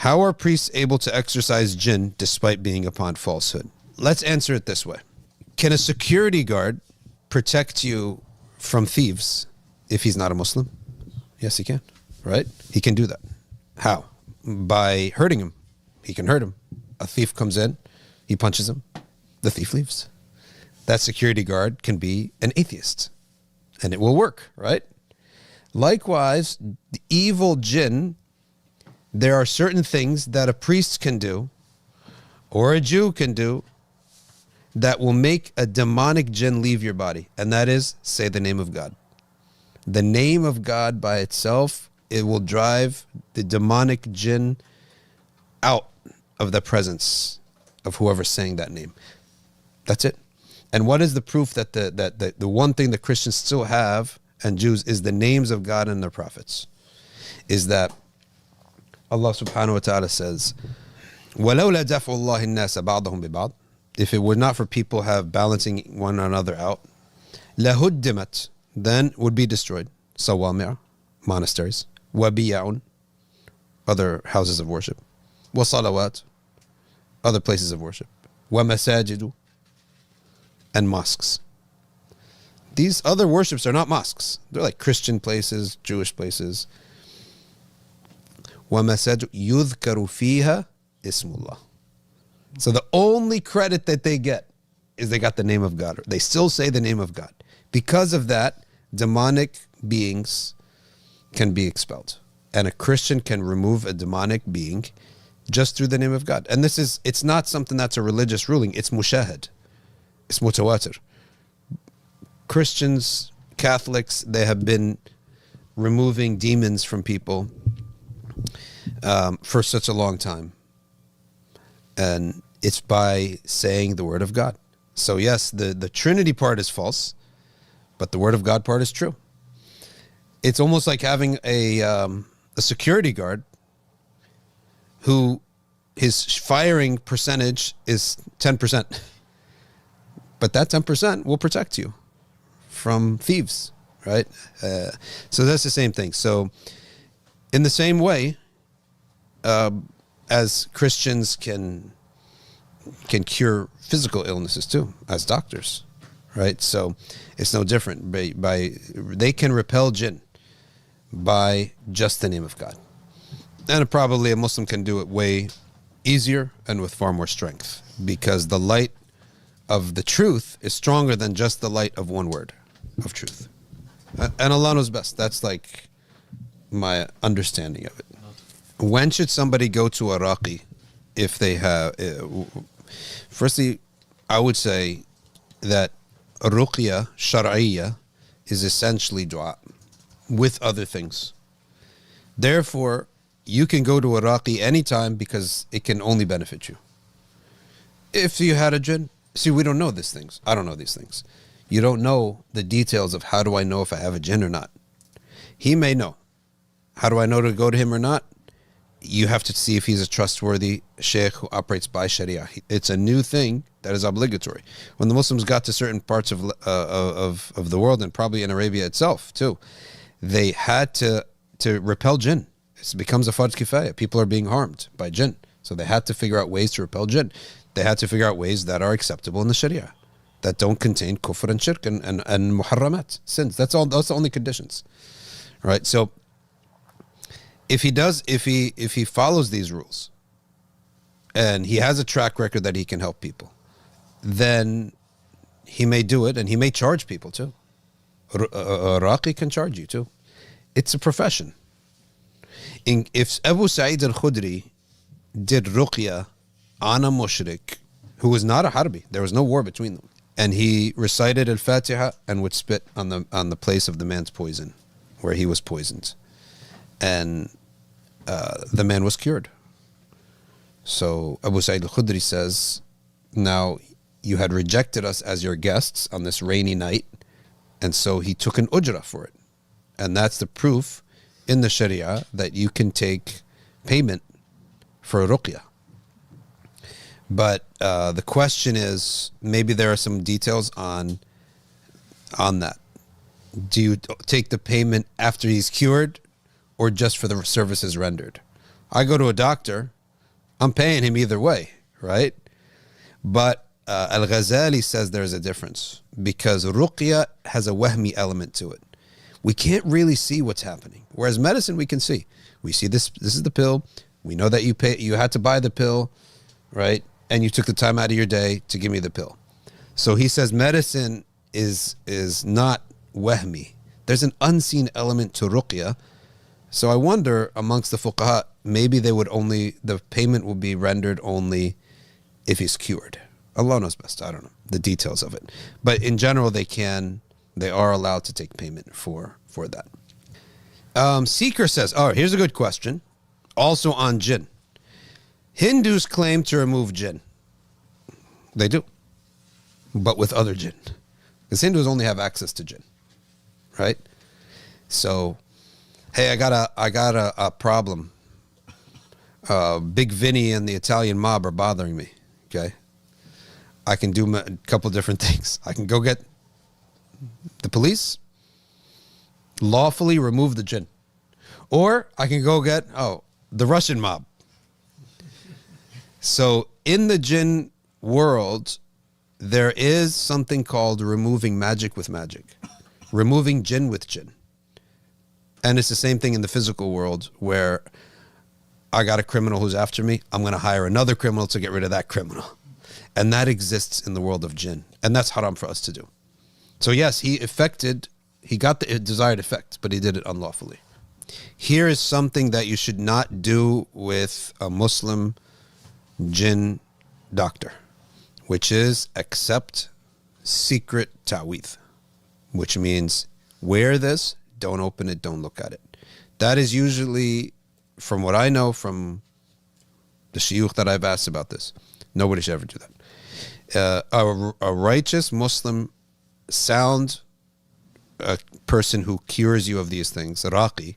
How are priests able to exorcise jinn despite being upon falsehood? Let's answer it this way. Can a security guard protect you from thieves if he's not a Muslim? Yes, he can, right? He can do that. How? By hurting him. He can hurt him. A thief comes in, he punches him, the thief leaves. That security guard can be an atheist, and it will work, right? Likewise, the evil jinn, there are certain things that a priest can do or a Jew can do that will make a demonic jinn leave your body, and that is say the name of God. The name of God by itself, it will drive the demonic jinn out of the presence of whoever's saying that name. That's it. And what is the proof that the one thing that Christians still have and Jews is the names of God and their prophets? Is that Allah subhanahu wa ta'ala says, وَلَوْلَا دَفْعُ اللَّهِ النَّاسَ بَعْضَهُمْ بِبَعْضٍ. If it were not for people have balancing one another out, لَهُدِّمَتْ, then would be destroyed. Sawami'a, monasteries. وَبِيَعٌ, other houses of worship. وَصَلَوَاتٌ, other places of worship. وَمَسَاجِدُ, and mosques. These other worships are not mosques. They're like Christian places, Jewish places. وَمَسَاجِدُ يُذْكَرُ فِيهَا اسْمُ اللَّهِ. So the only credit that they get is they got the name of God. They still say the name of God. Because of that, demonic beings can be expelled. And a Christian can remove a demonic being just through the name of God. And it's not something that's a religious ruling. It's mushahad. It's mutawatir. Christians, Catholics, they have been removing demons from people for such a long time. And it's by saying the word of God. So yes, the Trinity part is false, but the word of God part is true. It's almost like having a security guard who his firing percentage is 10%. But that 10% will protect you from thieves, right? So that's the same thing. So in the same way, as Christians can cure physical illnesses too, as doctors, right? So it's no different. They can repel jinn by just the name of God. And probably a Muslim can do it way easier and with far more strength, because the light of the truth is stronger than just the light of one word of truth. And Allah knows best. That's like my understanding of it. When should somebody go to a raqi if they have... firstly, I would say that Ruqyah, Shar'iyya, is essentially dua with other things. Therefore, you can go to a raqi anytime because it can only benefit you. If you had a jinn, see, we don't know these things. I don't know these things. You don't know the details of how do I know if I have a jinn or not. He may know. How do I know to go to him or not? You have to see if he's a trustworthy sheikh who operates by Sharia. It's a new thing that is obligatory. When the Muslims got to certain parts of the world, and probably in Arabia itself too, they had to repel jinn. It becomes a fard kifaya. People are being harmed by jinn. So they had to figure out ways to repel jinn. They had to figure out ways that are acceptable in the Sharia, that don't contain kufr and shirk and muharramat, sins. That's the only conditions. Right? So if he follows these rules and he has a track record that he can help people, then he may do it, and he may charge people too. A raqi can charge you too. It's a profession. If Abu Sa'id al-Khudri did ruqyah on a mushrik who was not a harbi, there was no war between them, and he recited al-Fatiha and would spit on the place of the man's poison, where he was poisoned, and the man was cured. So Abu Sa'id al-Khudri says, now you had rejected us as your guests on this rainy night, and so he took an ujra for it. And that's the proof in the Sharia that you can take payment for ruqyah. But the question is, maybe there are some details on that. Do you take the payment after he's cured, or just for the services rendered? I go to a doctor, I'm paying him either way, right? But Al-Ghazali says there's a difference because Ruqyah has a wahmi element to it. We can't really see what's happening. Whereas medicine, we can see. We see this is the pill. We know that you had to buy the pill, right? And you took the time out of your day to give me the pill. So he says medicine is not wahmi. There's an unseen element to Ruqyah. So I wonder amongst the fuqaha, maybe the payment will be rendered only if he's cured. Allah knows best. I don't know the details of it. But in general, they are allowed to take payment for that. Seeker says, here's a good question. Also on jinn. Hindus claim to remove jinn. They do. But with other jinn. Because Hindus only have access to jinn. Right? So, hey, I got a problem. Big Vinny and the Italian mob are bothering me. Okay? I can do a couple different things. I can go get the police, lawfully remove the jinn. Or I can go get, the Russian mob. So in the jinn world, there is something called removing magic with magic. Removing jinn with jinn. And it's the same thing in the physical world where I got a criminal who's after me. I'm going to hire another criminal to get rid of that criminal. And that exists in the world of jinn. And that's haram for us to do. So yes, he got the desired effect, but he did it unlawfully. Here is something that you should not do with a Muslim jinn doctor, which is accept secret ta'weeth, which means wear this, don't open it, don't look at it. That is usually, from what I know from the shuyukh that I've asked about this, nobody should ever do that. A righteous Muslim, sound person who cures you of these things, raqi,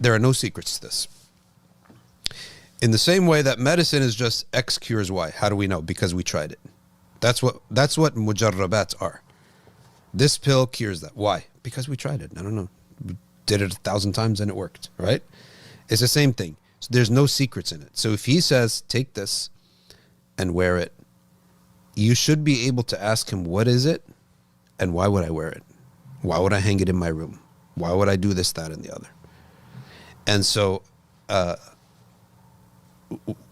there are no secrets to this. In the same way that medicine is just X cures Y. How do we know? Because we tried it. That's what mujarrabat are. This pill cures that. Why? Because we tried it. I don't know. We did it 1,000 times and it worked, right? It's the same thing. So there's no secrets in it. So if he says, take this and wear it, you should be able to ask him, what is it? And why would I wear it? Why would I hang it in my room? Why would I do this, that, and the other? And so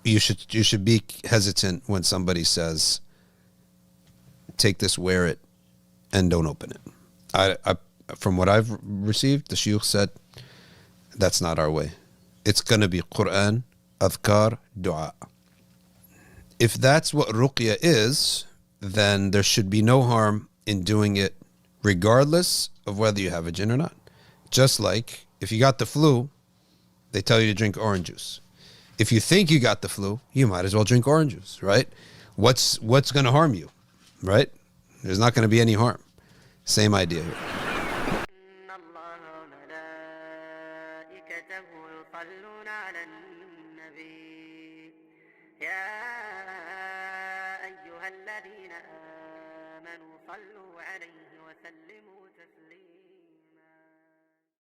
you should be hesitant when somebody says, take this, wear it, and don't open it. I from what I've received, the shuyukh said, that's not our way. It's going to be Quran, adhkar, dua. If that's what ruqyah is, then there should be no harm in doing it regardless of whether you have a jinn or not. Just like if you got the flu, they tell you to drink orange juice. If you think you got the flu, you might as well drink orange juice, right? What's going to harm you, right? There's not going to be any harm. Same idea here. الذين آمنوا صلوا عليه وسلموا تسليما